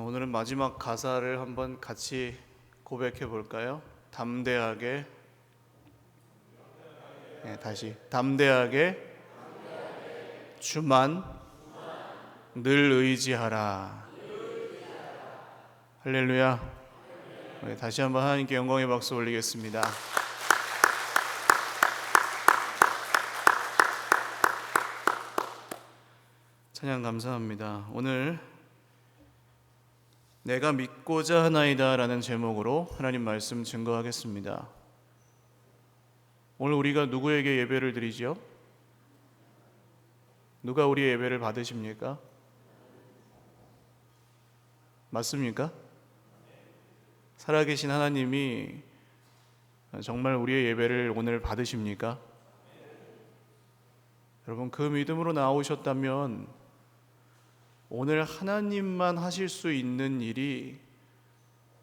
오늘은 마지막 가사를 한번 같이 고백해 볼까요? 담대하게, 다시 담대하게 주만 늘 의지하라. 할렐루야. 다시 한번 하나님께 영광의 박수 올리겠습니다. 찬양 감사합니다. 오늘 내가 믿고자 하나이다 라는 제목으로 하나님 말씀 증거하겠습니다. 오늘 우리가 누구에게 예배를 드리지요? 누가 우리의 예배를 받으십니까? 맞습니까? 살아계신 하나님이 정말 우리의 예배를 오늘 받으십니까? 여러분, 그 믿음으로 나오셨다면 오늘 하나님만 하실 수 있는 일이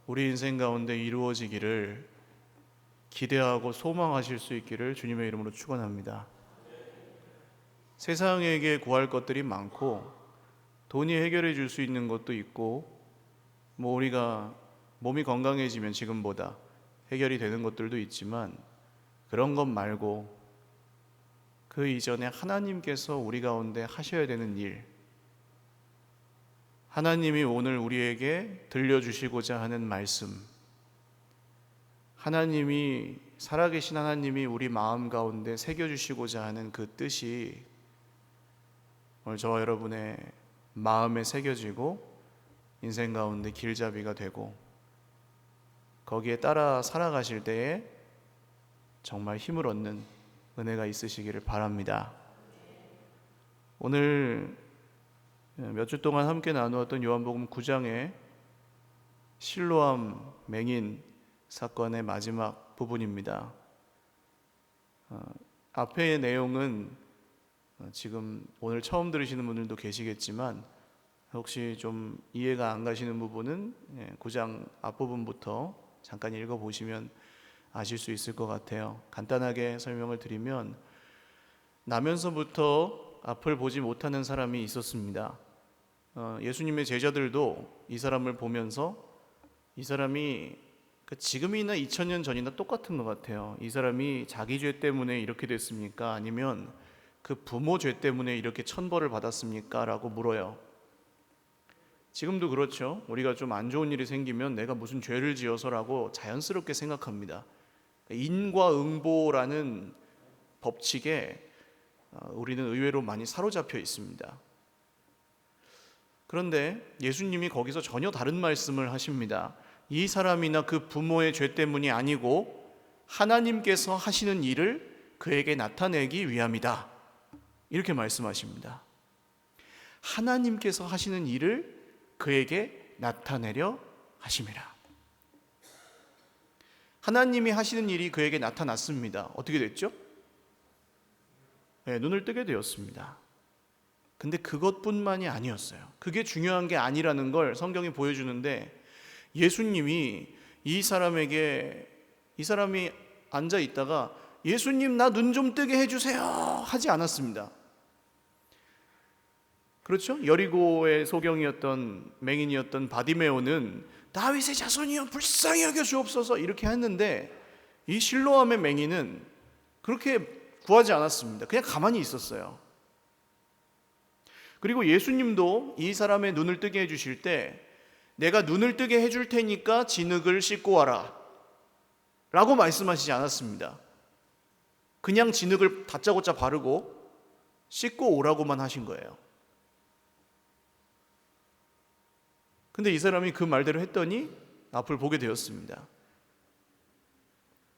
우리 인생 가운데 이루어지기를 기대하고 소망하실 수 있기를 주님의 이름으로 축원합니다. 세상에게 구할 것들이 많고 돈이 해결해 줄 수 있는 것도 있고 우리가 몸이 건강해지면 지금보다 해결이 되는 것들도 있지만 그런 것 말고 그 이전에 하나님께서 우리 가운데 하셔야 되는 일, 하나님이 오늘 우리에게 들려주시고자 하는 말씀, 하나님이 살아계신 하나님이 우리 마음 가운데 새겨주시고자 하는 그 뜻이 오늘 저와 여러분의 마음에 새겨지고 인생 가운데 길잡이가 되고 거기에 따라 살아가실 때에 정말 힘을 얻는 은혜가 있으시기를 바랍니다. 오늘 몇 주 동안 함께 나누었던 요한복음 9장의 실로암 맹인 사건의 마지막 부분입니다. 앞의 내용은 지금 오늘 처음 들으시는 분들도 계시겠지만 혹시 좀 이해가 안 가시는 부분은 9장 앞부분부터 잠깐 읽어보시면 아실 수 있을 것 같아요. 간단하게 설명을 드리면 나면서부터 앞을 보지 못하는 사람이 있었습니다. 예수님의 제자들도 이 사람을 보면서 이 사람이 지금이나 2000년 전이나 똑같은 것 같아요. 이 사람이 자기 죄 때문에 이렇게 됐습니까? 아니면 그 부모 죄 때문에 이렇게 천벌을 받았습니까? 라고 물어요. 지금도 그렇죠. 우리가 좀 안 좋은 일이 생기면 내가 무슨 죄를 지어서라고 자연스럽게 생각합니다. 인과응보라는 법칙에 우리는 의외로 많이 사로잡혀 있습니다. 그런데 예수님이 거기서 전혀 다른 말씀을 하십니다. 이 사람이나 그 부모의 죄 때문이 아니고 하나님께서 하시는 일을 그에게 나타내기 위함이다. 이렇게 말씀하십니다. 하나님께서 하시는 일을 그에게 나타내려 하심이라. 하나님이 하시는 일이 그에게 나타났습니다. 어떻게 됐죠? 눈을 뜨게 되었습니다. 근데 그것뿐만이 아니었어요. 그게 중요한 게 아니라는 걸 성경이 보여주는데 예수님이 이 사람이 앉아 있다가 예수님 나 눈 좀 뜨게 해주세요 하지 않았습니다. 그렇죠? 여리고의 소경이었던 맹인이었던 바디메오는 다윗의 자손이여 불쌍히 여겨 주옵소서 이렇게 했는데 이 실로암의 맹인은 그렇게 구하지 않았습니다. 그냥 가만히 있었어요. 그리고 예수님도 이 사람의 눈을 뜨게 해주실 때 내가 눈을 뜨게 해줄 테니까 진흙을 씻고 와라 라고 말씀하시지 않았습니다. 그냥 진흙을 다짜고짜 바르고 씻고 오라고만 하신 거예요. 근데 이 사람이 그 말대로 했더니 앞을 보게 되었습니다.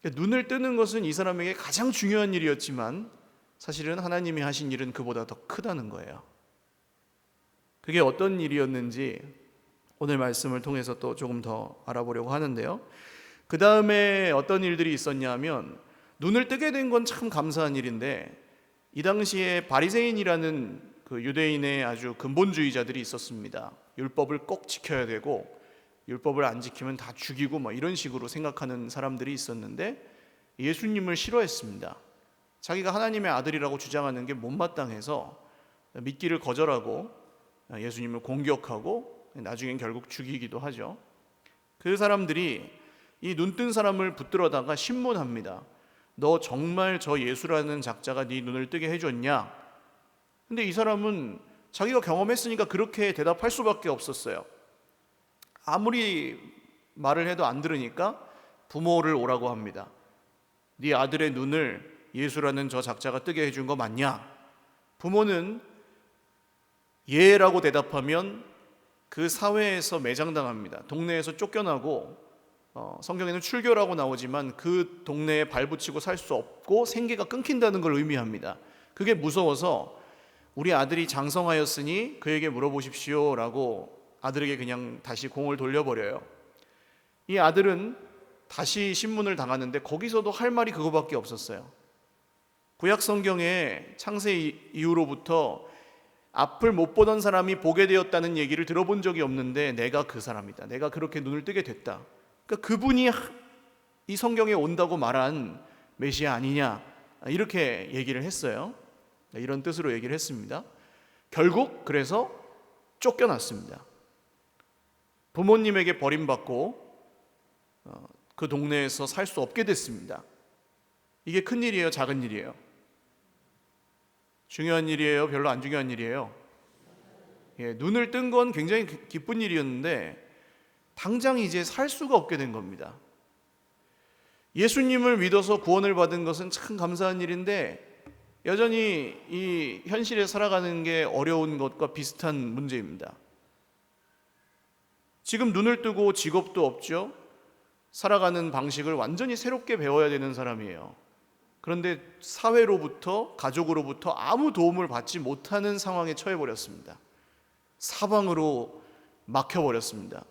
눈을 뜨는 것은 이 사람에게 가장 중요한 일이었지만 사실은 하나님이 하신 일은 그보다 더 크다는 거예요. 그게 어떤 일이었는지 오늘 말씀을 통해서 또 조금 더 알아보려고 하는데요. 그 다음에 어떤 일들이 있었냐면 눈을 뜨게 된 건 참 감사한 일인데 이 당시에 바리새인이라는 그 유대인의 아주 근본주의자들이 있었습니다. 율법을 꼭 지켜야 되고 율법을 안 지키면 다 죽이고 이런 식으로 생각하는 사람들이 있었는데 예수님을 싫어했습니다. 자기가 하나님의 아들이라고 주장하는 게 못마땅해서 믿기를 거절하고 예수님을 공격하고 나중엔 결국 죽이기도 하죠. 그 사람들이 이 눈뜬 사람을 붙들어다가 신문합니다. 너 정말 저 예수라는 작자가 네 눈을 뜨게 해줬냐? 근데 이 사람은 자기가 경험했으니까 그렇게 대답할 수밖에 없었어요. 아무리 말을 해도 안 들으니까 부모를 오라고 합니다. 네 아들의 눈을 예수라는 저 작자가 뜨게 해준 거 맞냐? 부모는 예라고 대답하면 그 사회에서 매장당합니다. 동네에서 쫓겨나고 성경에는 출교라고 나오지만 그 동네에 발붙이고 살 수 없고 생계가 끊긴다는 걸 의미합니다. 그게 무서워서 우리 아들이 장성하였으니 그에게 물어보십시오 라고 아들에게 그냥 다시 공을 돌려버려요. 이 아들은 다시 신문을 당하는데 거기서도 할 말이 그거밖에 없었어요. 구약 성경에 창세 이후로부터 앞을 못 보던 사람이 보게 되었다는 얘기를 들어본 적이 없는데 내가 그 사람이다. 내가 그렇게 눈을 뜨게 됐다. 그러니까 그분이 이 성경에 온다고 말한 메시아 아니냐, 이렇게 얘기를 했어요. 이런 뜻으로 얘기를 했습니다. 결국 그래서 쫓겨났습니다. 부모님에게 버림받고 그 동네에서 살 수 없게 됐습니다. 이게 큰 일이에요, 작은 일이에요? 중요한 일이에요, 별로 안 중요한 일이에요? 눈을 뜬 건 굉장히 기쁜 일이었는데 당장 이제 살 수가 없게 된 겁니다. 예수님을 믿어서 구원을 받은 것은 참 감사한 일인데 여전히 이 현실에 살아가는 게 어려운 것과 비슷한 문제입니다. 지금 눈을 뜨고 직업도 없죠. 살아가는 방식을 완전히 새롭게 배워야 되는 사람이에요. 그런데 사회로부터, 가족으로부터 아무 도움을 받지 못하는 상황에 처해버렸습니다. 사방으로 막혀버렸습니다.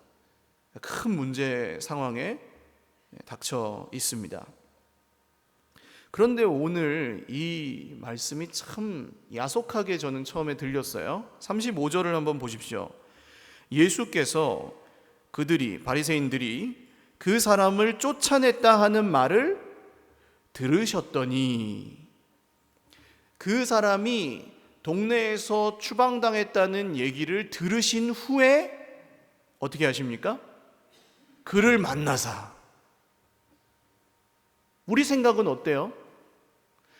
큰 문제 상황에 닥쳐 있습니다. 그런데 오늘 이 말씀이 참 야속하게 저는 처음에 들렸어요. 35절을 한번 보십시오. 예수께서 그들이, 바리새인들이 그 사람을 쫓아냈다 하는 말을 들으셨더니, 그 사람이 동네에서 추방당했다는 얘기를 들으신 후에 어떻게 하십니까? 그를 만나사. 우리 생각은 어때요?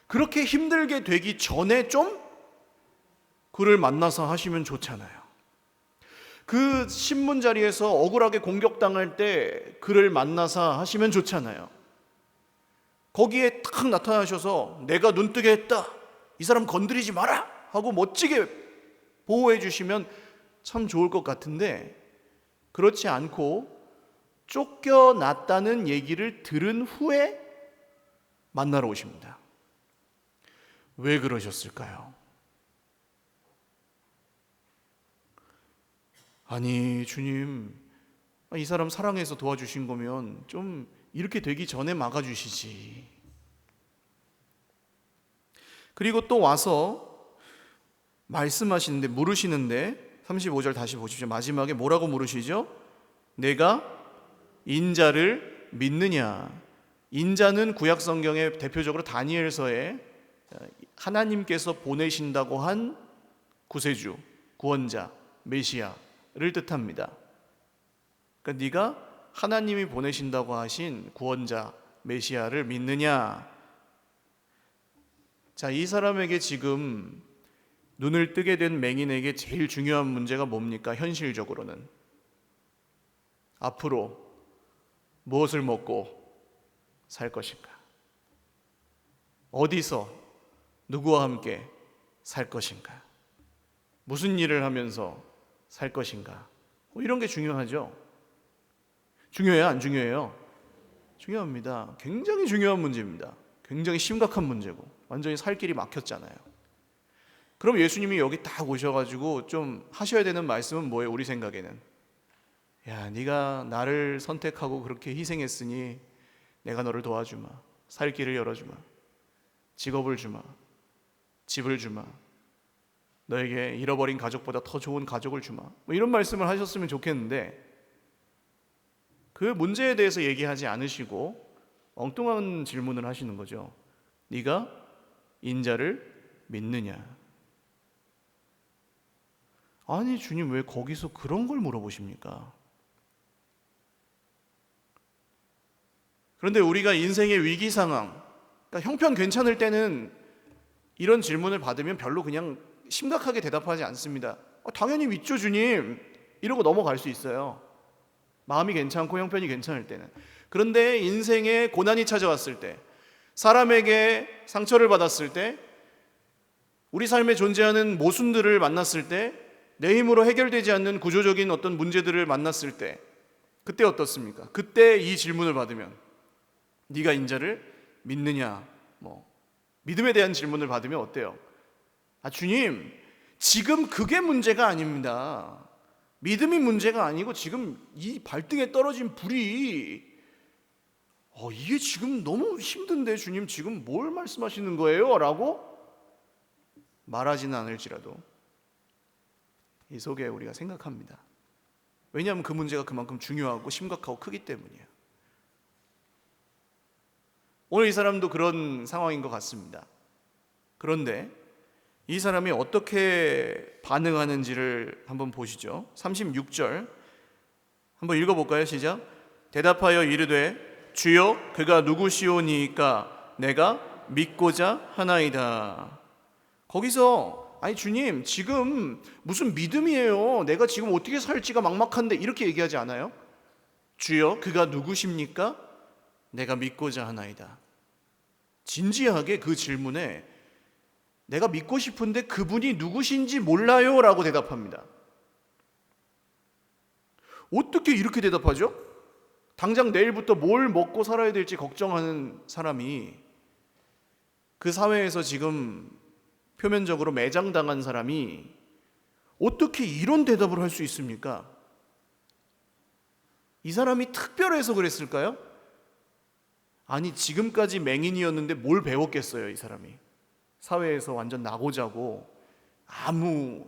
그렇게 힘들게 되기 전에 좀 그를 만나서 하시면 좋잖아요. 그 신문 자리에서 억울하게 공격당할 때 그를 만나서 하시면 좋잖아요. 거기에 딱 나타나셔서 내가 눈뜨게 했다, 이 사람 건드리지 마라 하고 멋지게 보호해 주시면 참 좋을 것 같은데 그렇지 않고 쫓겨났다는 얘기를 들은 후에 만나러 오십니다. 왜 그러셨을까요? 아니 주님, 이 사람 사랑해서 도와주신 거면 좀 이렇게 되기 전에 막아주시지. 그리고 또 와서 말씀하시는데, 물으시는데 35절 다시 보십시오. 마지막에 뭐라고 물으시죠? 내가 인자를 믿느냐. 인자는 구약 성경에 대표적으로 다니엘서에 하나님께서 보내신다고 한 구세주, 구원자, 메시아를 뜻합니다. 그러니까 네가 하나님이 보내신다고 하신 구원자, 메시아를 믿느냐? 자, 이 사람에게 지금 눈을 뜨게 된 맹인에게 제일 중요한 문제가 뭡니까? 현실적으로는 앞으로 무엇을 먹고 살 것인가? 어디서 누구와 함께 살 것인가? 무슨 일을 하면서 살 것인가? 이런 게 중요하죠. 중요해요? 안 중요해요? 중요합니다. 굉장히 중요한 문제입니다. 굉장히 심각한 문제고 완전히 살 길이 막혔잖아요. 그럼 예수님이 여기 딱 오셔가지고 좀 하셔야 되는 말씀은 뭐예요? 우리 생각에는 야, 네가 나를 선택하고 그렇게 희생했으니 내가 너를 도와주마, 살 길을 열어주마, 직업을 주마, 집을 주마, 너에게 잃어버린 가족보다 더 좋은 가족을 주마, 뭐 이런 말씀을 하셨으면 좋겠는데 그 문제에 대해서 얘기하지 않으시고 엉뚱한 질문을 하시는 거죠. 네가 인자를 믿느냐? 아니 주님, 왜 거기서 그런 걸 물어보십니까? 그런데 우리가 인생의 위기 상황, 그러니까 형편 괜찮을 때는 이런 질문을 받으면 별로 그냥 심각하게 대답하지 않습니다. 당연히 믿죠 주님, 이러고 넘어갈 수 있어요. 마음이 괜찮고 형편이 괜찮을 때는. 그런데 인생에 고난이 찾아왔을 때, 사람에게 상처를 받았을 때, 우리 삶에 존재하는 모순들을 만났을 때, 내 힘으로 해결되지 않는 구조적인 어떤 문제들을 만났을 때, 그때 어떻습니까? 그때 이 질문을 받으면, 네가 인자를 믿느냐, 믿음에 대한 질문을 받으면 어때요? 주님, 지금 그게 문제가 아닙니다. 믿음이 문제가 아니고 지금 이 발등에 떨어진 불이 이게 지금 너무 힘든데 주님 지금 뭘 말씀하시는 거예요? 라고 말하지는 않을지라도 이 속에 우리가 생각합니다. 왜냐하면 그 문제가 그만큼 중요하고 심각하고 크기 때문이에요. 오늘 이 사람도 그런 상황인 것 같습니다. 그런데 이 사람이 어떻게 반응하는지를 한번 보시죠. 36절 한번 읽어볼까요? 시작. 대답하여 이르되 주여 그가 누구시오니까 내가 믿고자 하나이다. 거기서 아니 주님 지금 무슨 믿음이에요, 내가 지금 어떻게 살지가 막막한데, 이렇게 얘기하지 않아요. 주여 그가 누구십니까? 내가 믿고자 하나이다. 진지하게 그 질문에 내가 믿고 싶은데 그분이 누구신지 몰라요 라고 대답합니다. 어떻게 이렇게 대답하죠? 당장 내일부터 뭘 먹고 살아야 될지 걱정하는 사람이, 그 사회에서 지금 표면적으로 매장당한 사람이 어떻게 이런 대답을 할 수 있습니까? 이 사람이 특별해서 그랬을까요? 아니 지금까지 맹인이었는데 뭘 배웠겠어요. 이 사람이 사회에서 완전 나고자고 아무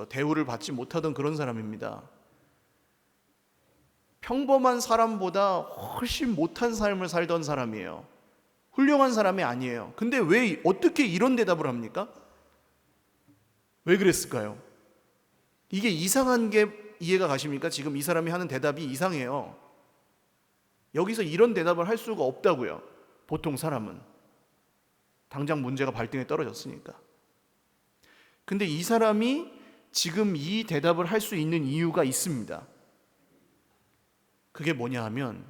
대우를 받지 못하던 그런 사람입니다. 평범한 사람보다 훨씬 못한 삶을 살던 사람이에요. 훌륭한 사람이 아니에요. 근데 왜 어떻게 이런 대답을 합니까? 왜 그랬을까요? 이게 이상한 게 이해가 가십니까? 지금 이 사람이 하는 대답이 이상해요. 여기서 이런 대답을 할 수가 없다고요. 보통 사람은 당장 문제가 발등에 떨어졌으니까. 근데 이 사람이 지금 이 대답을 할 수 있는 이유가 있습니다. 그게 뭐냐 하면,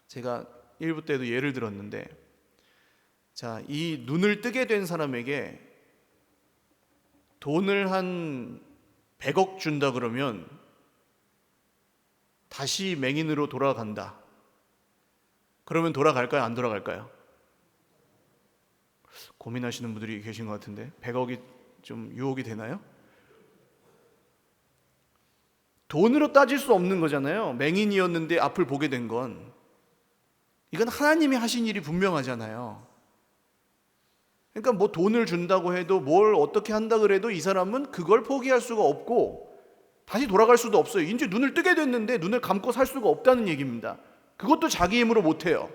제가 1부 때도 예를 들었는데, 이 눈을 뜨게 된 사람에게 돈을 한 100억 준다 그러면 다시 맹인으로 돌아간다. 그러면 돌아갈까요? 안 돌아갈까요? 고민하시는 분들이 계신 것 같은데 100억이 좀 유혹이 되나요? 돈으로 따질 수 없는 거잖아요. 맹인이었는데 앞을 보게 된 건. 이건 하나님이 하신 일이 분명하잖아요. 그러니까 뭐 돈을 준다고 해도 뭘 어떻게 한다 그래도 이 사람은 그걸 포기할 수가 없고 다시 돌아갈 수도 없어요. 이제 눈을 뜨게 됐는데 눈을 감고 살 수가 없다는 얘기입니다. 그것도 자기 힘으로 못해요.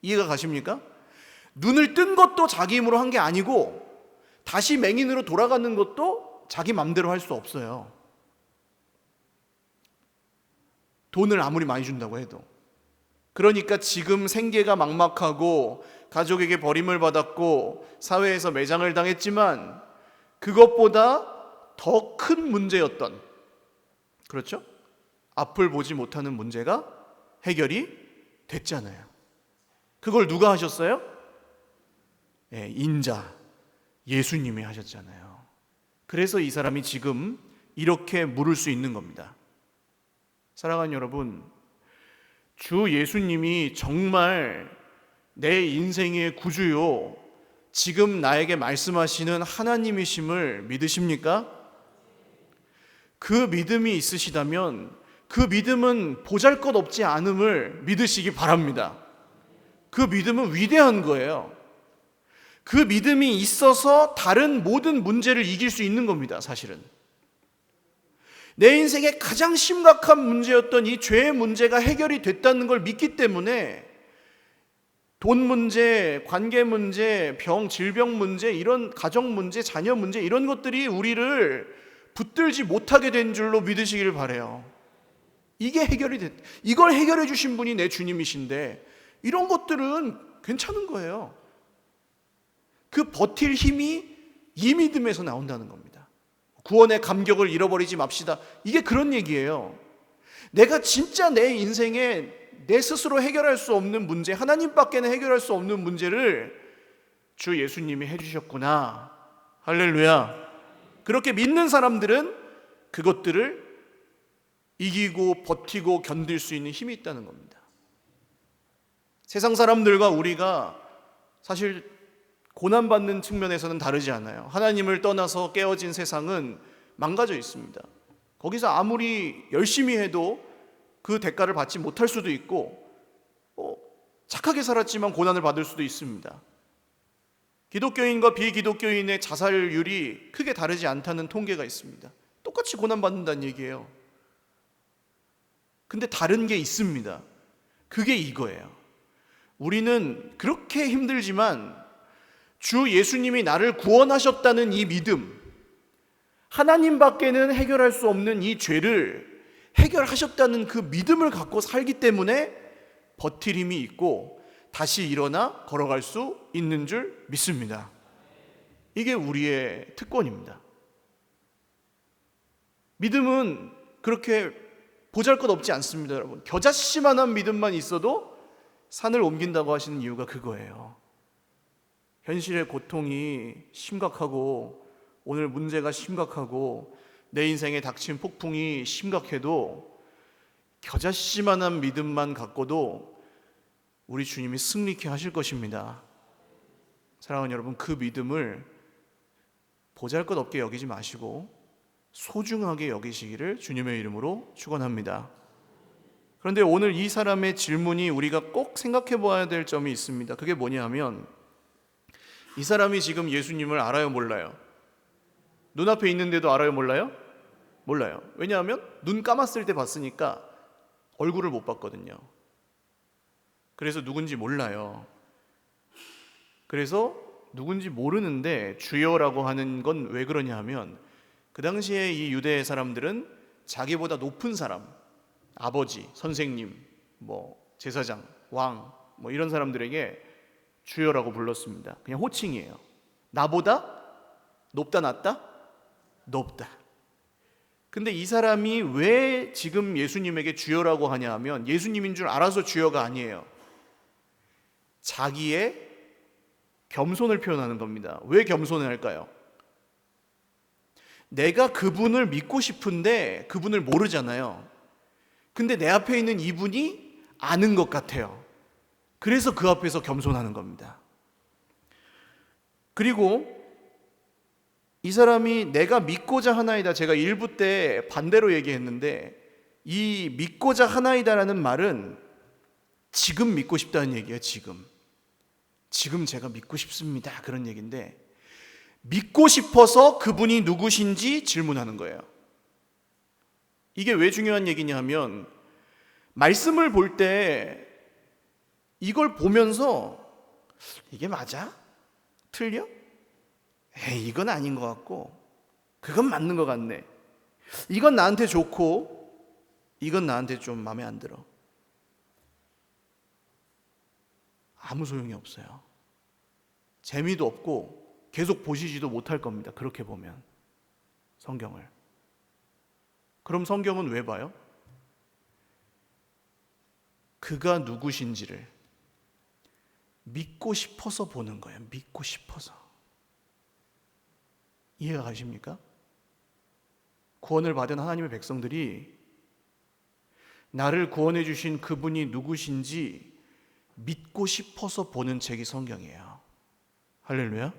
이해가 가십니까? 눈을 뜬 것도 자기 힘으로 한 게 아니고 다시 맹인으로 돌아가는 것도 자기 맘대로 할 수 없어요. 돈을 아무리 많이 준다고 해도. 그러니까 지금 생계가 막막하고 가족에게 버림을 받았고 사회에서 매장을 당했지만 그것보다 더 큰 문제였던, 그렇죠? 앞을 보지 못하는 문제가 해결이 됐잖아요. 그걸 누가 하셨어요? 인자 예수님이 하셨잖아요. 그래서 이 사람이 지금 이렇게 물을 수 있는 겁니다. 사랑하는 여러분, 주 예수님이 정말 내 인생의 구주요, 지금 나에게 말씀하시는 하나님이심을 믿으십니까? 그 믿음이 있으시다면 그 믿음은 보잘것없지 않음을 믿으시기 바랍니다. 그 믿음은 위대한 거예요. 그 믿음이 있어서 다른 모든 문제를 이길 수 있는 겁니다. 사실은 내 인생의 가장 심각한 문제였던 이 죄의 문제가 해결이 됐다는 걸 믿기 때문에 돈 문제, 관계 문제, 질병 문제, 이런 가정 문제, 자녀 문제, 이런 것들이 우리를 붙들지 못하게 된 줄로 믿으시기를 바라요. 이걸 해결해 주신 분이 내 주님이신데 이런 것들은 괜찮은 거예요. 그 버틸 힘이 이 믿음에서 나온다는 겁니다. 구원의 감격을 잃어버리지 맙시다. 이게 그런 얘기예요. 내가 진짜 내 인생에 내 스스로 해결할 수 없는 문제, 하나님밖에는 해결할 수 없는 문제를 주 예수님이 해주셨구나. 할렐루야. 그렇게 믿는 사람들은 그것들을 이기고 버티고 견딜 수 있는 힘이 있다는 겁니다. 세상 사람들과 우리가 사실 고난받는 측면에서는 다르지 않아요. 하나님을 떠나서 깨어진 세상은 망가져 있습니다. 거기서 아무리 열심히 해도 그 대가를 받지 못할 수도 있고 착하게 살았지만 고난을 받을 수도 있습니다. 기독교인과 비기독교인의 자살률이 크게 다르지 않다는 통계가 있습니다. 똑같이 고난받는다는 얘기예요. 근데 다른 게 있습니다. 그게 이거예요. 우리는 그렇게 힘들지만 주 예수님이 나를 구원하셨다는 이 믿음, 하나님밖에는 해결할 수 없는 이 죄를 해결하셨다는 그 믿음을 갖고 살기 때문에 버틸 힘이 있고 다시 일어나 걸어갈 수 있는 줄 믿습니다. 이게 우리의 특권입니다. 믿음은 그렇게 보잘것없지 않습니다, 여러분. 겨자씨만한 믿음만 있어도 산을 옮긴다고 하시는 이유가 그거예요. 현실의 고통이 심각하고 오늘 문제가 심각하고 내 인생에 닥친 폭풍이 심각해도 겨자씨만한 믿음만 갖고도 우리 주님이 승리케 하실 것입니다. 사랑하는 여러분, 그 믿음을 보잘것없게 여기지 마시고 소중하게 여기시기를 주님의 이름으로 축원합니다. 그런데 오늘 이 사람의 질문이 우리가 꼭 생각해 봐야 될 점이 있습니다. 그게 뭐냐면 이 사람이 지금 예수님을 알아요, 몰라요? 눈앞에 있는데도 알아요, 몰라요? 몰라요. 왜냐하면 눈 감았을 때 봤으니까 얼굴을 못 봤거든요. 그래서 누군지 몰라요. 그래서 누군지 모르는데 주여라고 하는 건 왜 그러냐 하면 그 당시에 이 유대 사람들은 자기보다 높은 사람, 아버지, 선생님, 제사장, 왕, 이런 사람들에게 주여라고 불렀습니다. 그냥 호칭이에요. 나보다 높다, 낮다? 높다. 근데 이 사람이 왜 지금 예수님에게 주여라고 하냐 하면 예수님인 줄 알아서 주여가 아니에요. 자기의 겸손을 표현하는 겁니다. 왜 겸손을 할까요? 내가 그분을 믿고 싶은데 그분을 모르잖아요. 근데 내 앞에 있는 이분이 아는 것 같아요. 그래서 그 앞에서 겸손하는 겁니다. 그리고 이 사람이 내가 믿고자 하나이다, 제가 1부 때 반대로 얘기했는데 이 믿고자 하나이다라는 말은 지금 믿고 싶다는 얘기예요. 지금 제가 믿고 싶습니다, 그런 얘기인데 믿고 싶어서 그분이 누구신지 질문하는 거예요. 이게 왜 중요한 얘기냐 하면 말씀을 볼 때 이걸 보면서 이게 맞아? 틀려? 에이, 이건 아닌 것 같고 그건 맞는 것 같네. 이건 나한테 좋고 이건 나한테 좀 마음에 안 들어. 아무 소용이 없어요. 재미도 없고 계속 보시지도 못할 겁니다. 그렇게 보면 성경을. 그럼 성경은 왜 봐요? 그가 누구신지를 믿고 싶어서 보는 거예요. 믿고 싶어서. 이해가 가십니까? 구원을 받은 하나님의 백성들이 나를 구원해 주신 그분이 누구신지 믿고 싶어서 보는 책이 성경이에요. 할렐루야.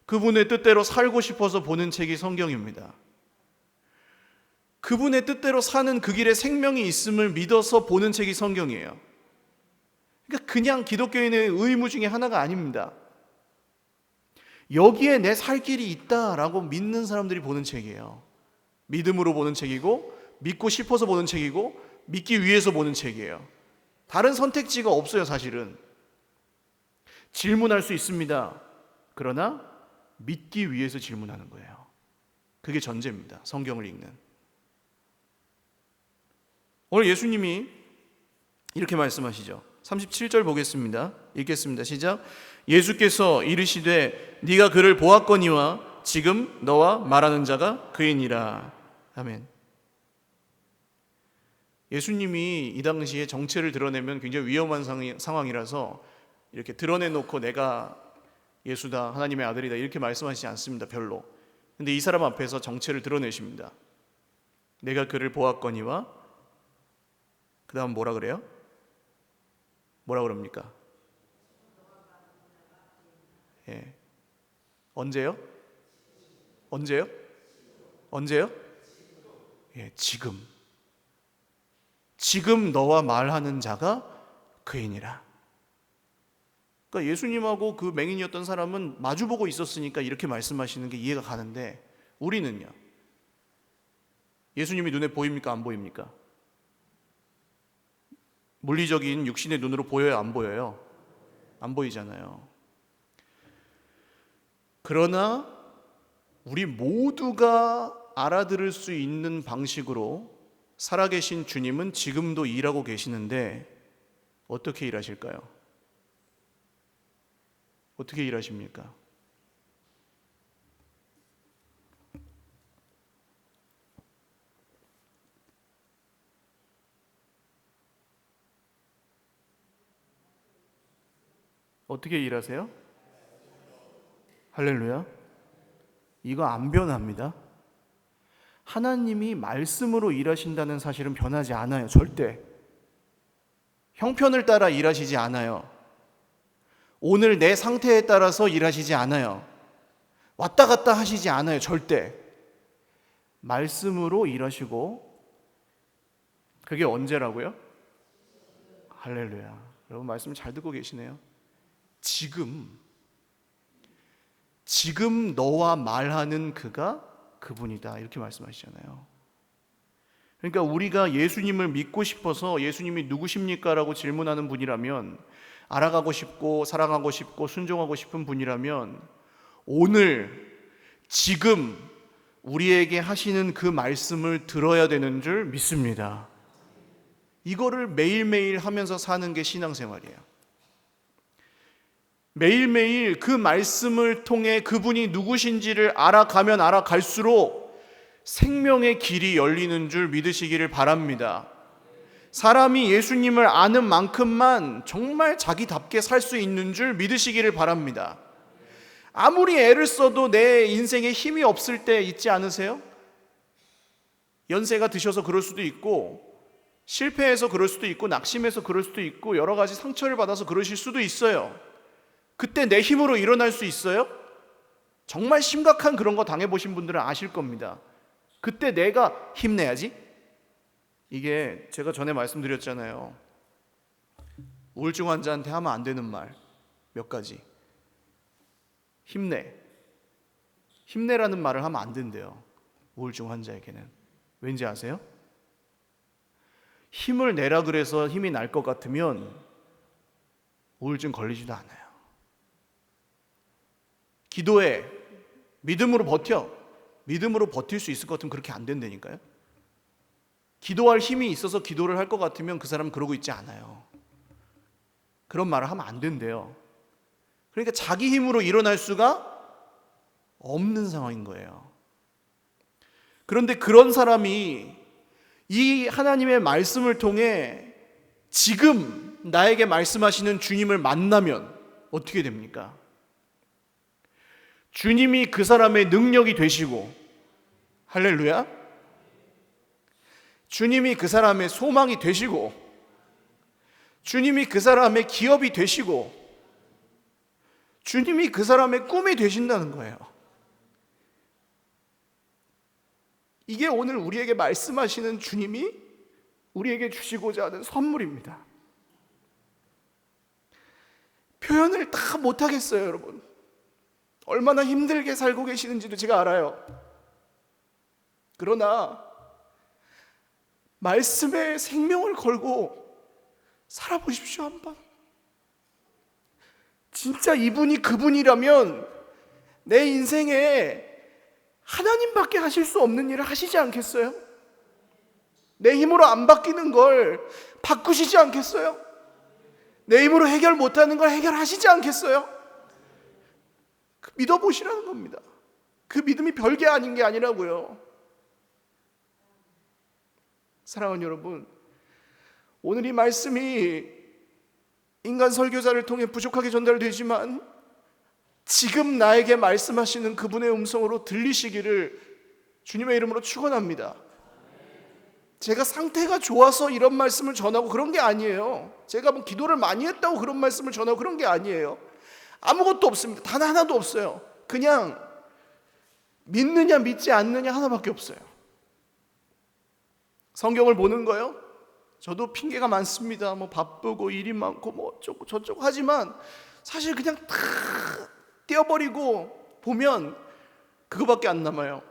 그분의 뜻대로 살고 싶어서 보는 책이 성경입니다. 그분의 뜻대로 사는 그 길에 생명이 있음을 믿어서 보는 책이 성경이에요. 그러니까 그냥 기독교인의 의무 중에 하나가 아닙니다. 여기에 내 살 길이 있다라고 믿는 사람들이 보는 책이에요. 믿음으로 보는 책이고 믿고 싶어서 보는 책이고 믿기 위해서 보는 책이에요. 다른 선택지가 없어요. 사실은 질문할 수 있습니다. 그러나 믿기 위해서 질문하는 거예요. 그게 전제입니다. 성경을 읽는. 오늘 예수님이 이렇게 말씀하시죠. 37절 보겠습니다. 읽겠습니다. 시작. 예수께서 이르시되 네가 그를 보았거니와 지금 너와 말하는 자가 그이니라. 아멘. 예수님이 이 당시에 정체를 드러내면 굉장히 위험한 상황이라서 이렇게 드러내놓고 내가 예수다, 하나님의 아들이다 이렇게 말씀하시지 않습니다. 별로. 근데 이 사람 앞에서 정체를 드러내십니다. 내가 그를 보았거니와 그 다음 뭐라 그래요? 뭐라 그럽니까? 예. 언제요? 언제요? 언제요? 예, 지금. 지금 너와 말하는 자가 그이니라. 그러니까 예수님하고 그 맹인이었던 사람은 마주보고 있었으니까 이렇게 말씀하시는 게 이해가 가는데, 우리는요? 예수님이 눈에 보입니까? 안 보입니까? 물리적인 육신의 눈으로 보여요? 안 보여요? 안 보이잖아요. 그러나 우리 모두가 알아들을 수 있는 방식으로 살아계신 주님은 지금도 일하고 계시는데 어떻게 일하실까요? 어떻게 일하십니까? 어떻게 일하세요? 할렐루야. 이거 안 변합니다. 하나님이 말씀으로 일하신다는 사실은 변하지 않아요. 절대. 형편을 따라 일하시지 않아요. 오늘 내 상태에 따라서 일하시지 않아요. 왔다 갔다 하시지 않아요. 절대. 말씀으로 일하시고, 그게 언제라고요? 할렐루야. 여러분 말씀 잘 듣고 계시네요. 지금 너와 말하는 그가 그분이다 이렇게 말씀하시잖아요. 그러니까 우리가 예수님을 믿고 싶어서 예수님이 누구십니까? 라고 질문하는 분이라면, 알아가고 싶고 사랑하고 싶고 순종하고 싶은 분이라면 오늘 지금 우리에게 하시는 그 말씀을 들어야 되는 줄 믿습니다. 이거를 매일매일 하면서 사는 게 신앙생활이에요. 매일매일 그 말씀을 통해 그분이 누구신지를 알아가면 알아갈수록 생명의 길이 열리는 줄 믿으시기를 바랍니다. 사람이 예수님을 아는 만큼만 정말 자기답게 살 수 있는 줄 믿으시기를 바랍니다. 아무리 애를 써도 내 인생에 힘이 없을 때 있지 않으세요? 연세가 드셔서 그럴 수도 있고, 실패해서 그럴 수도 있고, 낙심해서 그럴 수도 있고, 여러 가지 상처를 받아서 그러실 수도 있어요. 그때 내 힘으로 일어날 수 있어요? 정말 심각한 그런 거 당해보신 분들은 아실 겁니다. 그때 내가 힘내야지? 이게 제가 전에 말씀드렸잖아요. 우울증 환자한테 하면 안 되는 말 몇 가지. 힘내라는 말을 하면 안 된대요. 우울증 환자에게는. 왠지 아세요? 힘을 내라 그래서 힘이 날 것 같으면 우울증 걸리지도 않아요. 기도해. 믿음으로 버텨. 믿음으로 버틸 수 있을 것 같으면 그렇게 안 된다니까요. 기도할 힘이 있어서 기도를 할 것 같으면 그 사람은 그러고 있지 않아요. 그런 말을 하면 안 된대요. 그러니까 자기 힘으로 일어날 수가 없는 상황인 거예요. 그런데 그런 사람이 이 하나님의 말씀을 통해 지금 나에게 말씀하시는 주님을 만나면 어떻게 됩니까? 주님이 그 사람의 능력이 되시고, 할렐루야, 주님이 그 사람의 소망이 되시고, 주님이 그 사람의 기업이 되시고, 주님이 그 사람의 꿈이 되신다는 거예요. 이게 오늘 우리에게 말씀하시는 주님이 우리에게 주시고자 하는 선물입니다. 표현을 다 못하겠어요, 여러분. 얼마나 힘들게 살고 계시는지도 제가 알아요. 그러나 말씀에 생명을 걸고 살아보십시오, 한번. 진짜 이분이 그분이라면 내 인생에 하나님밖에 하실 수 없는 일을 하시지 않겠어요? 내 힘으로 안 바뀌는 걸 바꾸시지 않겠어요? 내 힘으로 해결 못하는 걸 해결하시지 않겠어요? 믿어보시라는 겁니다. 그 믿음이 별게 아닌 게 아니라고요. 사랑하는 여러분, 오늘 이 말씀이 인간 설교자를 통해 부족하게 전달되지만 지금 나에게 말씀하시는 그분의 음성으로 들리시기를 주님의 이름으로 축원합니다. 제가 상태가 좋아서 이런 말씀을 전하고 그런 게 아니에요. 제가 뭐 기도를 많이 했다고 그런 말씀을 전하고 그런 게 아니에요. 아무것도 없습니다. 단 하나도 없어요. 그냥 믿느냐 믿지 않느냐 하나밖에 없어요. 성경을 보는 거요? 저도 핑계가 많습니다. 뭐 바쁘고 일이 많고 뭐 어쩌고 저쩌고 하지만 사실 그냥 다 떼어버리고 보면 그거밖에 안 남아요.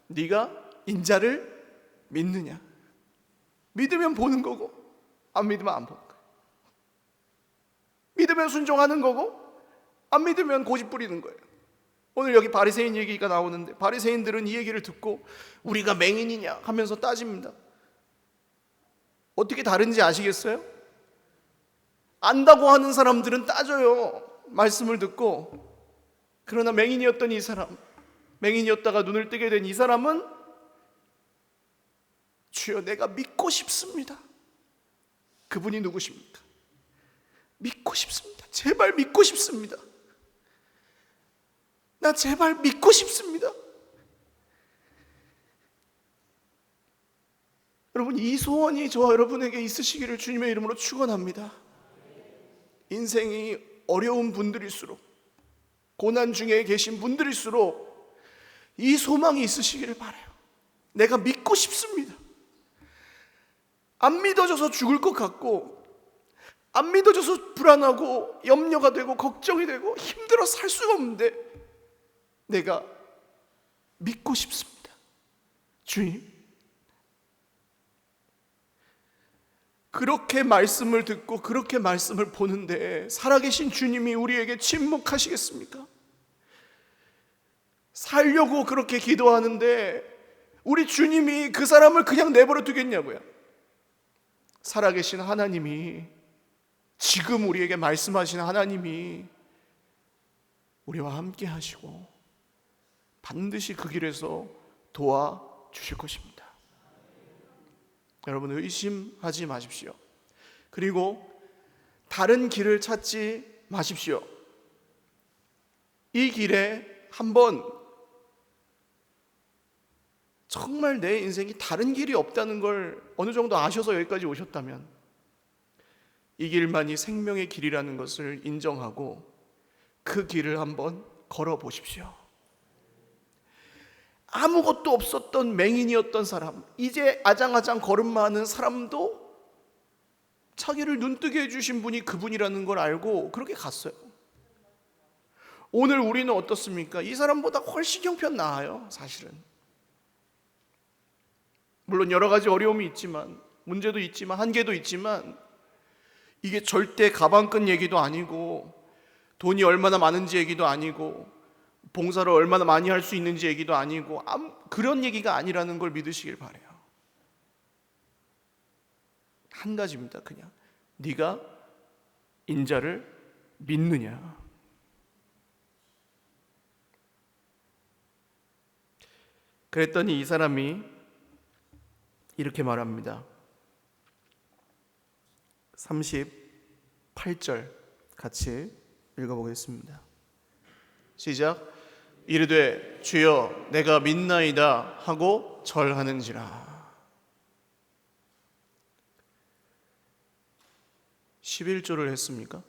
네가 인자를 믿느냐. 믿으면 보는 거고 안 믿으면 안 보는 거예요. 믿으면 순종하는 거고 안 믿으면 고집 부리는 거예요. 오늘 여기 바리새인 얘기가 나오는데 바리새인들은 이 얘기를 듣고 우리가 맹인이냐 하면서 따집니다. 어떻게 다른지 아시겠어요? 안다고 하는 사람들은 따져요. 말씀을 듣고. 그러나 맹인이었던 이 사람, 맹인이었다가 눈을 뜨게 된 이 사람은 주여 내가 믿고 싶습니다. 그분이 누구십니까? 믿고 싶습니다. 제발 믿고 싶습니다. 나 제발 믿고 싶습니다. 여러분, 이 소원이 저와 여러분에게 있으시기를 주님의 이름으로 축원합니다. 인생이 어려운 분들일수록, 고난 중에 계신 분들일수록 이 소망이 있으시기를 바라요. 내가 믿고 싶습니다. 안 믿어져서 죽을 것 같고, 안 믿어져서 불안하고 염려가 되고 걱정이 되고 힘들어 살 수가 없는데 내가 믿고 싶습니다. 주님, 그렇게 말씀을 듣고 그렇게 말씀을 보는데 살아계신 주님이 우리에게 침묵하시겠습니까? 살려고 그렇게 기도하는데 우리 주님이 그 사람을 그냥 내버려 두겠냐고요? 살아계신 하나님이, 지금 우리에게 말씀하시는 하나님이 우리와 함께 하시고 반드시 그 길에서 도와주실 것입니다. 여러분, 의심하지 마십시오. 그리고 다른 길을 찾지 마십시오. 이 길에 한번 정말 내 인생이 다른 길이 없다는 걸 어느 정도 아셔서 여기까지 오셨다면 이 길만이 생명의 길이라는 것을 인정하고 그 길을 한번 걸어보십시오. 아무것도 없었던 맹인이었던 사람, 이제 아장아장 걸음마하는 사람도 자기를 눈뜨게 해주신 분이 그분이라는 걸 알고 그렇게 갔어요. 오늘 우리는 어떻습니까? 이 사람보다 훨씬 형편 나아요, 사실은. 물론 여러 가지 어려움이 있지만, 문제도 있지만, 한계도 있지만, 이게 절대 가방끈 얘기도 아니고 돈이 얼마나 많은지 얘기도 아니고 봉사를 얼마나 많이 할 수 있는지 얘기도 아니고 그런 얘기가 아니라는 걸 믿으시길 바라요. 한 가지입니다. 그냥 네가 인자를 믿느냐. 그랬더니 이 사람이 이렇게 말합니다. 38절 같이 읽어보겠습니다. 시작. 이르되 주여 내가 믿나이다 하고 절하는지라. 11조를 했습니까?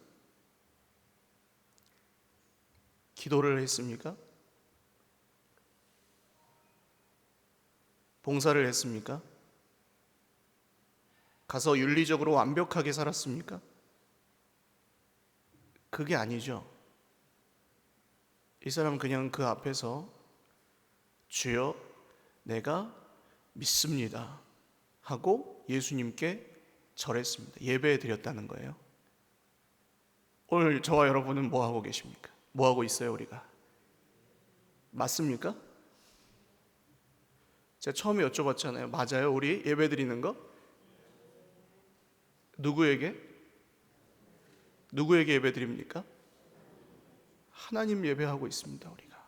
기도를 했습니까? 봉사를 했습니까? 가서 윤리적으로 완벽하게 살았습니까? 그게 아니죠. 이 사람은 그냥 그 앞에서 주여 내가 믿습니다 하고 예수님께 절했습니다. 예배 드렸다는 거예요. 오늘 저와 여러분은 뭐 하고 계십니까? 뭐 하고 있어요 우리가? 맞습니까? 제가 처음에 여쭤봤잖아요. 맞아요? 우리 예배 드리는 거? 누구에게? 누구에게 예배 드립니까? 하나님 예배하고 있습니다. 우리가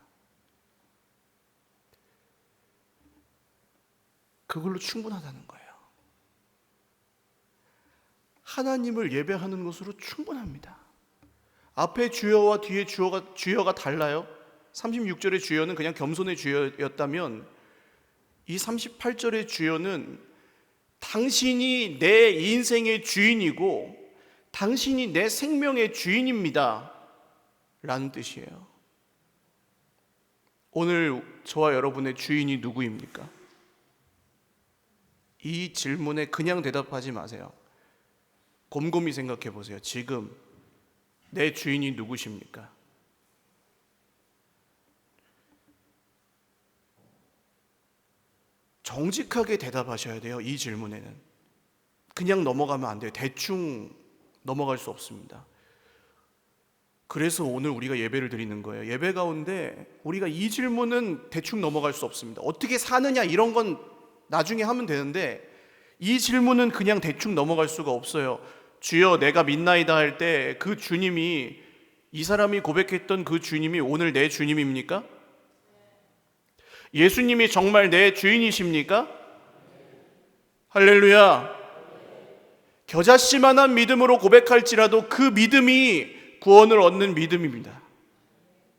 그걸로 충분하다는 거예요. 하나님을 예배하는 것으로 충분합니다. 앞에 주여와 뒤에 주여가 달라요. 36절의 주여는 그냥 겸손의 주여였다면 이 38절의 주여는 당신이 내 인생의 주인이고 당신이 내 생명의 주인입니다 라는 뜻이에요. 오늘 저와 여러분의 주인이 누구입니까? 이 질문에 그냥 대답하지 마세요. 곰곰이 생각해 보세요. 지금 내 주인이 누구십니까? 정직하게 대답하셔야 돼요. 이 질문에는 그냥 넘어가면 안 돼요. 대충 넘어갈 수 없습니다. 그래서 오늘 우리가 예배를 드리는 거예요. 예배 가운데 우리가 이 질문은 대충 넘어갈 수 없습니다. 어떻게 사느냐 이런 건 나중에 하면 되는데 이 질문은 그냥 대충 넘어갈 수가 없어요. 주여 내가 믿나이다 할 때 그 주님이, 이 사람이 고백했던 그 주님이 오늘 내 주님입니까? 예수님이 정말 내 주인이십니까? 할렐루야. 겨자씨만한 믿음으로 고백할지라도 그 믿음이 구원을 얻는 믿음입니다.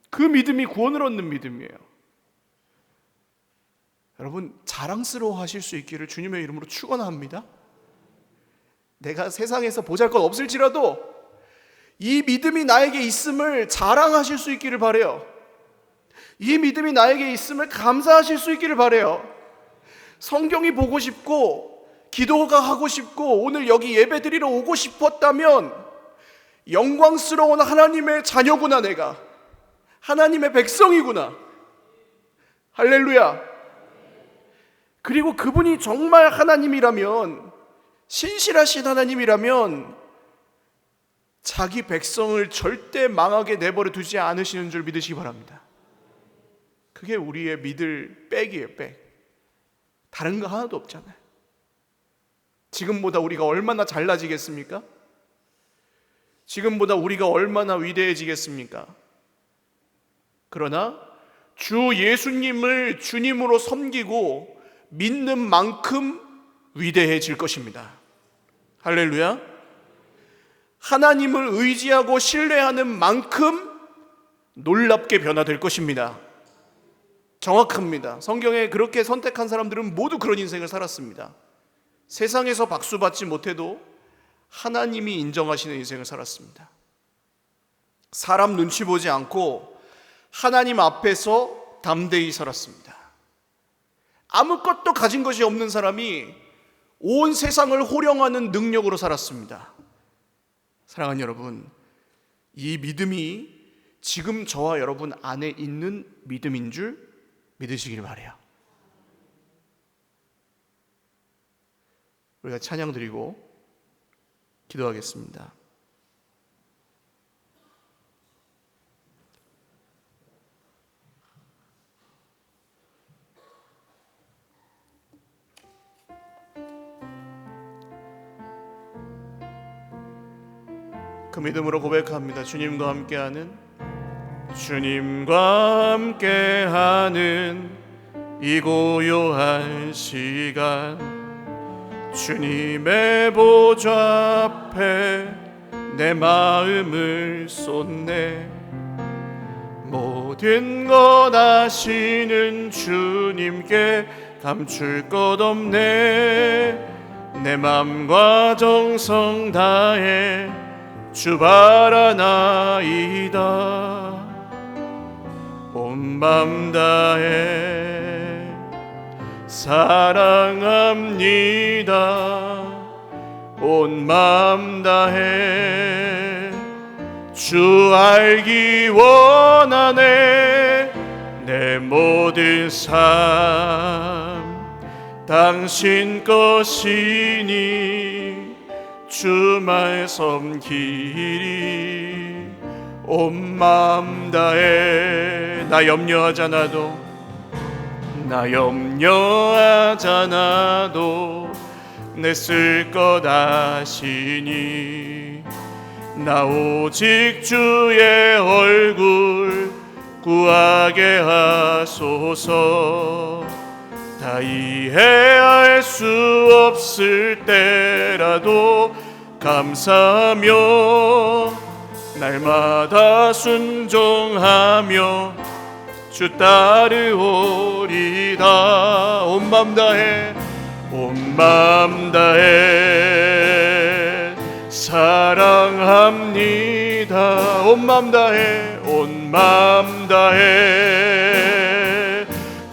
그 믿음이 구원을 얻는 믿음이에요. 여러분 자랑스러워 하실 수 있기를 주님의 이름으로 축원합니다. 내가 세상에서 보잘것 없을지라도 이 믿음이 나에게 있음을 자랑하실 수 있기를 바라요. 이 믿음이 나에게 있음을 감사하실 수 있기를 바라요. 성경이 보고 싶고 기도가 하고 싶고 오늘 여기 예배 드리러 오고 싶었다면 영광스러운 하나님의 자녀구나, 내가 하나님의 백성이구나. 할렐루야. 그리고 그분이 정말 하나님이라면, 신실하신 하나님이라면 자기 백성을 절대 망하게 내버려 두지 않으시는 줄 믿으시기 바랍니다. 그게 우리의 믿을 백이에요. 백. 다른 거 하나도 없잖아요. 지금보다 우리가 얼마나 잘나지겠습니까? 지금보다 우리가 얼마나 위대해지겠습니까? 그러나 주 예수님을 주님으로 섬기고 믿는 만큼 위대해질 것입니다. 할렐루야. 하나님을 의지하고 신뢰하는 만큼 놀랍게 변화될 것입니다. 정확합니다. 성경에 그렇게 선택한 사람들은 모두 그런 인생을 살았습니다. 세상에서 박수 받지 못해도 하나님이 인정하시는 인생을 살았습니다. 사람 눈치 보지 않고 하나님 앞에서 담대히 살았습니다. 아무것도 가진 것이 없는 사람이 온 세상을 호령하는 능력으로 살았습니다. 사랑하는 여러분, 이 믿음이 지금 저와 여러분 안에 있는 믿음인 줄 믿으시길 바라요. 우리가 찬양 드리고 기도하겠습니다. 그 믿음으로 고백합니다. 주님과 함께하는 이 고요한 시간, 주님의 보좌 앞에 내 마음을 쏟네. 모든 것 아시는 주님께 감출 것 없네. 내 맘과 정성 다해 주 바라나이다. 온 맘 다해 사랑합니다. 온 맘 다해 주 알기 원하네. 내 모든 삶 당신 것이니 주말 섬기리. 온 마음 다해 나 염려하지 않아도 나 염려하잖아도 내 쓸 것 아시니 나 오직 주의 얼굴 구하게 하소서. 다 이해할 수 없을 때라도 감사하며 날마다 순종하며 주 따르오리다. 온 맘 다해 온 맘 다해 사랑합니다. 온 맘 다해 온 맘 다해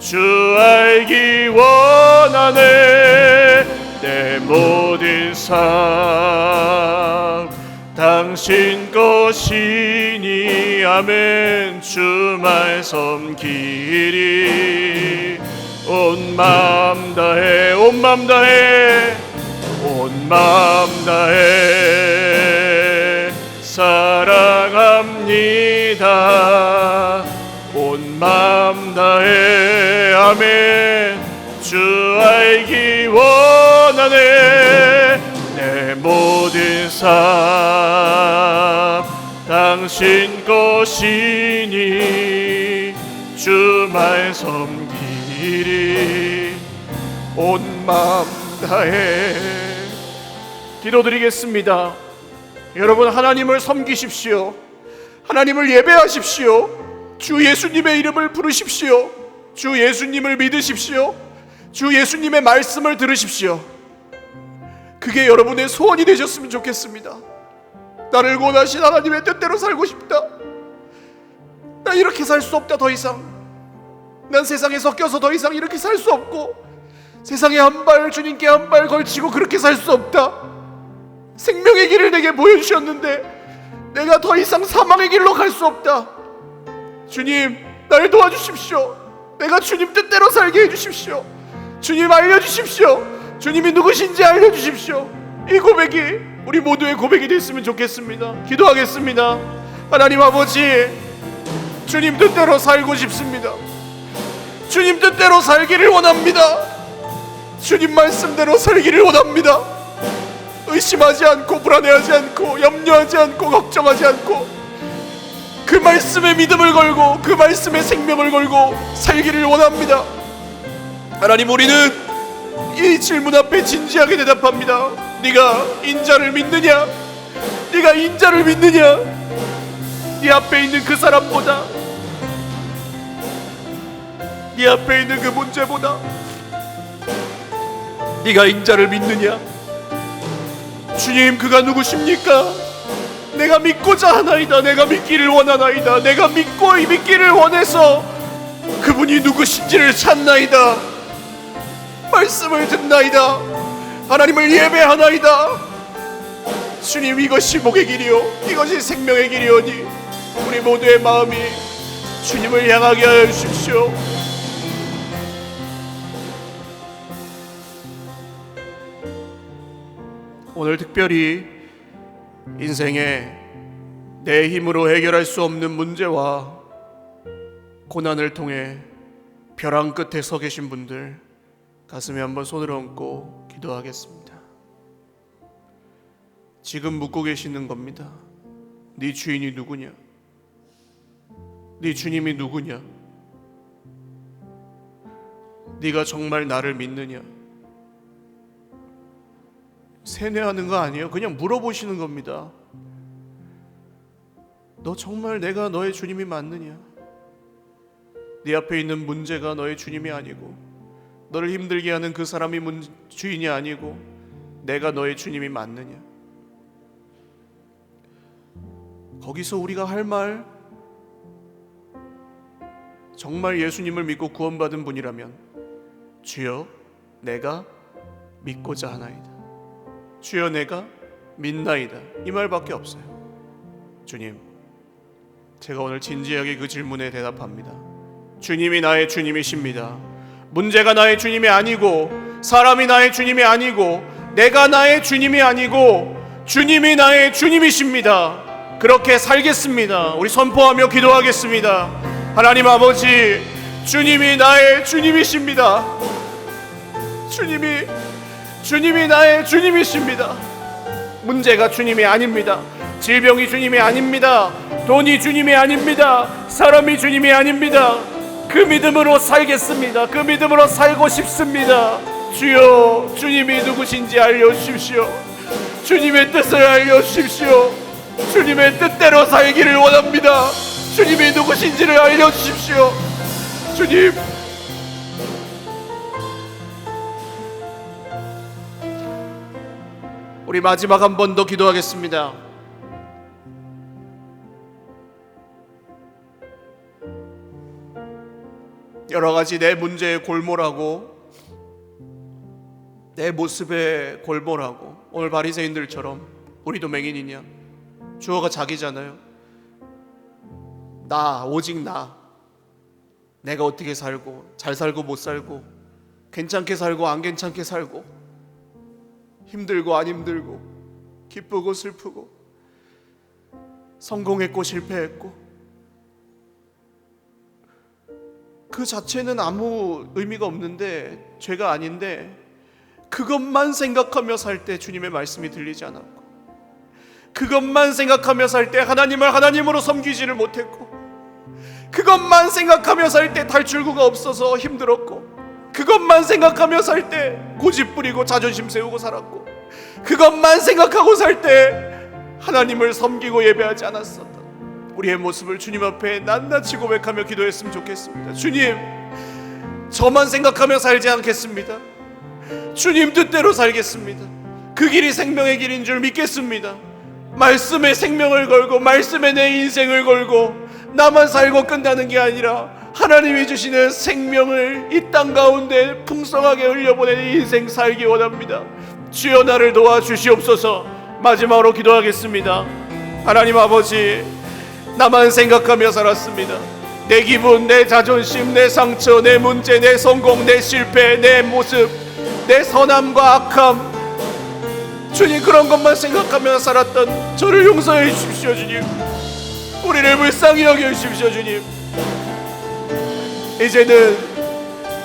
주 알기 원하네. 내 모든 삶 당신 것이니 아멘. 주말 섬기리. 온 맘 다해 온 맘 다해 온 맘 다해 사랑합니다. 온 맘 다해 아멘. 주 알기 원하네. 내 모든 삶 당신 것이니 주말 섬기리. 온 맘 다해. 기도드리겠습니다. 여러분, 하나님을 섬기십시오. 하나님을 예배하십시오. 주 예수님의 이름을 부르십시오. 주 예수님을 믿으십시오. 주 예수님의 말씀을 들으십시오. 그게 여러분의 소원이 되셨으면 좋겠습니다. 나를 원하신 하나님의 뜻대로 살고 싶다. 나 이렇게 살 수 없다. 더 이상 난 세상에 섞여서 더 이상 이렇게 살 수 없고, 세상에 한 발 주님께 한 발 걸치고 그렇게 살 수 없다. 생명의 길을 내게 보여주셨는데 내가 더 이상 사망의 길로 갈 수 없다. 주님, 나를 도와주십시오. 내가 주님 뜻대로 살게 해주십시오. 주님 알려주십시오. 주님이 누구신지 알려주십시오. 이 고백이 우리 모두의 고백이 됐으면 좋겠습니다. 기도하겠습니다. 하나님 아버지, 주님 뜻대로 살고 싶습니다. 주님 뜻대로 살기를 원합니다. 주님 말씀대로 살기를 원합니다. 의심하지 않고 불안해하지 않고 염려하지 않고 걱정하지 않고 그 말씀에 믿음을 걸고 그 말씀에 생명을 걸고 살기를 원합니다. 하나님, 우리는 이 질문 앞에 진지하게 대답합니다. 네가 인자를 믿느냐? 네가 인자를 믿느냐? 네 앞에 있는 그 사람보다, 네 앞에 있는 그 문제보다 네가 인자를 믿느냐? 주님, 그가 누구십니까? 내가 믿고자 하나이다. 내가 믿기를 원하나이다. 내가 믿기를 원해서 그분이 누구신지를 찾나이다. 말씀을 듣나이다. 하나님을 예배하나이다. 주님, 이것이 목의 길이요 이것이 생명의 길이오니 우리 모두의 마음이 주님을 향하게 하여 주십시오. 오늘 특별히 인생에 내 힘으로 해결할 수 없는 문제와 고난을 통해 벼랑 끝에 서 계신 분들, 가슴에 한번 손을 얹고 기도하겠습니다. 지금 묻고 계시는 겁니다. 네 주인이 누구냐? 네 주님이 누구냐? 네가 정말 나를 믿느냐? 세뇌하는 거 아니에요. 그냥 물어보시는 겁니다. 너 정말 내가 너의 주님이 맞느냐? 네 앞에 있는 문제가 너의 주님이 아니고, 너를 힘들게 하는 그 사람이 주인이 아니고 내가 너의 주님이 맞느냐? 거기서 우리가 할 말, 정말 예수님을 믿고 구원받은 분이라면 주여 내가 믿고자 하나이다. 주여 내가 믿나이다. 이 말밖에 없어요. 주님, 제가 오늘 진지하게 그 질문에 대답합니다. 주님이 나의 주님이십니다. 문제가 나의 주님이 아니고, 사람이 나의 주님이 아니고, 내가 나의 주님이 아니고 주님이 나의 주님이십니다. 그렇게 살겠습니다. 우리 선포하며 기도하겠습니다. 하나님 아버지, 주님이 나의 주님이십니다. 주님이 나의 주님이십니다. 문제가 주님이 아닙니다. 질병이 주님이 아닙니다. 돈이 주님이 아닙니다. 사람이 주님이 아닙니다. 그 믿음으로 살겠습니다. 그 믿음으로 살고 싶습니다. 주여, 주님이 누구신지 알려주십시오. 주님의 뜻을 알려주십시오. 주님의 뜻대로 살기를 원합니다. 주님이 누구신지를 알려주십시오. 주님, 우리 마지막 한 번 더 기도하겠습니다. 여러 가지 내 문제에 골몰하고 내 모습에 골몰하고, 오늘 바리새인들처럼 우리도 맹인이냐? 주어가 자기잖아요. 오직 내가 어떻게 살고, 잘 살고 못 살고, 괜찮게 살고 안 괜찮게 살고, 힘들고 안 힘들고, 기쁘고 슬프고, 성공했고 실패했고, 그 자체는 아무 의미가 없는데, 죄가 아닌데, 그것만 생각하며 살 때 주님의 말씀이 들리지 않았고, 그것만 생각하며 살 때 하나님을 하나님으로 섬기지를 못했고, 그것만 생각하며 살 때 탈출구가 없어서 힘들었고, 그것만 생각하며 살 때 고집 부리고 자존심 세우고 살았고, 그것만 생각하고 살 때 하나님을 섬기고 예배하지 않았었던 우리의 모습을 주님 앞에 낱낱이 고백하며 기도했으면 좋겠습니다. 주님, 저만 생각하며 살지 않겠습니다. 주님 뜻대로 살겠습니다. 그 길이 생명의 길인 줄 믿겠습니다. 말씀에 생명을 걸고 말씀에 내 인생을 걸고 나만 살고 끝나는 게 아니라 하나님이 주시는 생명을 이 땅 가운데 풍성하게 흘려보내는 인생 살기 원합니다. 주여, 나를 도와주시옵소서. 마지막으로 기도하겠습니다. 하나님 아버지, 나만 생각하며 살았습니다. 내 기분, 내 자존심, 내 상처, 내 문제, 내 성공, 내 실패, 내 모습, 내 선함과 악함, 주님, 그런 것만 생각하며 살았던 저를 용서해 주십시오. 주님, 우리를 불쌍히 여겨주십시오. 주님, 이제는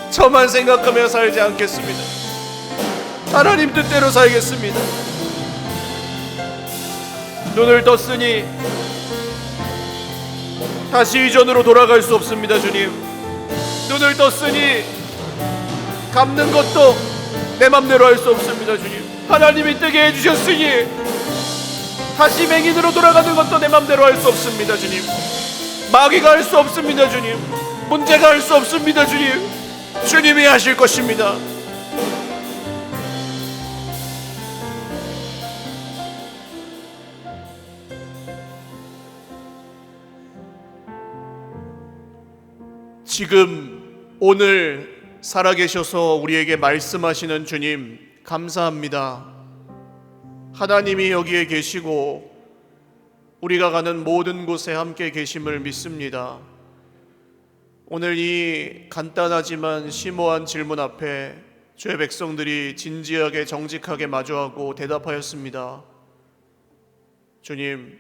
저만 생각하며 살지 않겠습니다. 하나님 뜻대로 살겠습니다. 눈을 떴으니 다시 이전으로 돌아갈 수 없습니다. 주님, 눈을 떴으니 감는 것도 내 맘대로 할 수 없습니다. 주님, 하나님이 뜨게 해주셨으니 다시 맹인으로 돌아가는 것도 내 맘대로 할 수 없습니다. 주님, 마귀가 할 수 없습니다. 주님, 문제가 할 수 없습니다. 주님, 주님이 하실 것입니다. 지금 오늘 살아계셔서 우리에게 말씀하시는 주님, 감사합니다. 하나님이 여기에 계시고 우리가 가는 모든 곳에 함께 계심을 믿습니다. 오늘 이 간단하지만 심오한 질문 앞에 주의 백성들이 진지하게 정직하게 마주하고 대답하였습니다. 주님,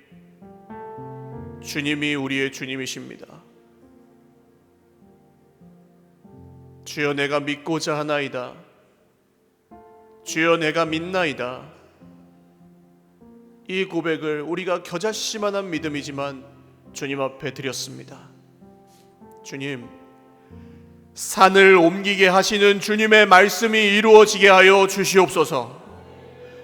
주님이 우리의 주님이십니다. 주여, 내가 믿고자 하나이다. 주여, 내가 믿나이다. 이 고백을 우리가 겨자씨만한 믿음이지만 주님 앞에 드렸습니다. 주님, 산을 옮기게 하시는 주님의 말씀이 이루어지게 하여 주시옵소서.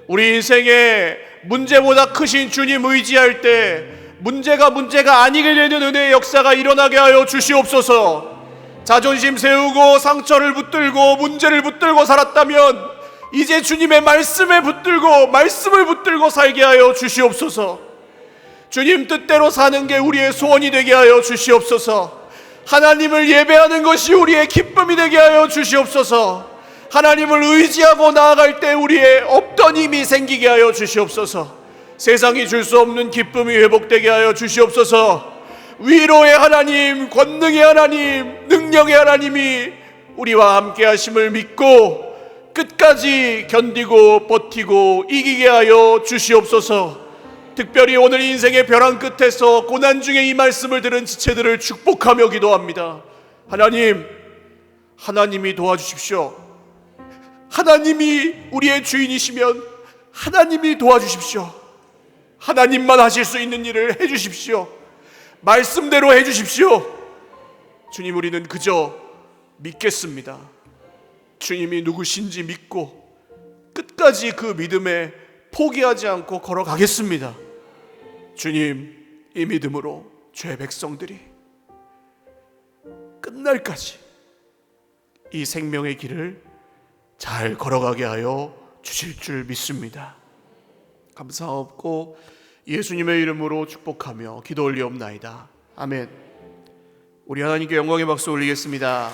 우리 인생에 문제보다 크신 주님 의지할 때 문제가 아니게 되는 은혜의 역사가 일어나게 하여 주시옵소서. 자존심 세우고 상처를 붙들고 문제를 붙들고 살았다면 이제 주님의 말씀을 붙들고 살게 하여 주시옵소서. 주님 뜻대로 사는 게 우리의 소원이 되게 하여 주시옵소서. 하나님을 예배하는 것이 우리의 기쁨이 되게 하여 주시옵소서. 하나님을 의지하고 나아갈 때 우리의 없던 힘이 생기게 하여 주시옵소서. 세상이 줄 수 없는 기쁨이 회복되게 하여 주시옵소서. 위로의 하나님, 권능의 하나님, 능력의 하나님이 우리와 함께 하심을 믿고 끝까지 견디고 버티고 이기게 하여 주시옵소서. 특별히 오늘 인생의 벼랑 끝에서 고난 중에 이 말씀을 들은 지체들을 축복하며 기도합니다. 하나님이 도와주십시오. 하나님이 우리의 주인이시면 하나님이 도와주십시오. 하나님만 하실 수 있는 일을 해주십시오. 말씀대로 해주십시오. 주님, 우리는 그저 믿겠습니다. 주님이 누구신지 믿고 끝까지 그 믿음에 포기하지 않고 걸어가겠습니다. 주님, 이 믿음으로 죄 백성들이 끝날까지 이 생명의 길을 잘 걸어가게 하여 주실 줄 믿습니다. 감사하옵고 예수님의 이름으로 축복하며 기도 올리옵나이다. 아멘. 우리 하나님께 영광의 박수 올리겠습니다.